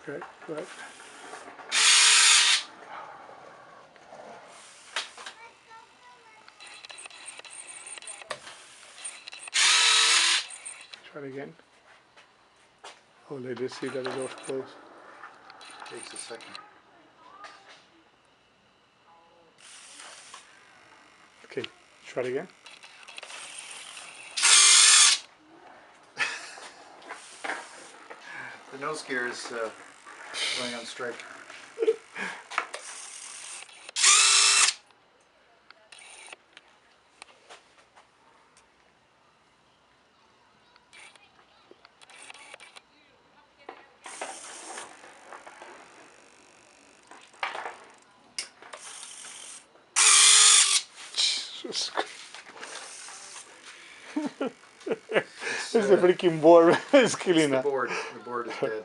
Okay, right. Try it again. Oh, they did see that the door's closed. Takes a second. Okay, try it again. The nose gear is going on strike. Jesus Christ. It's the freaking board is killing The us. board. The board is dead.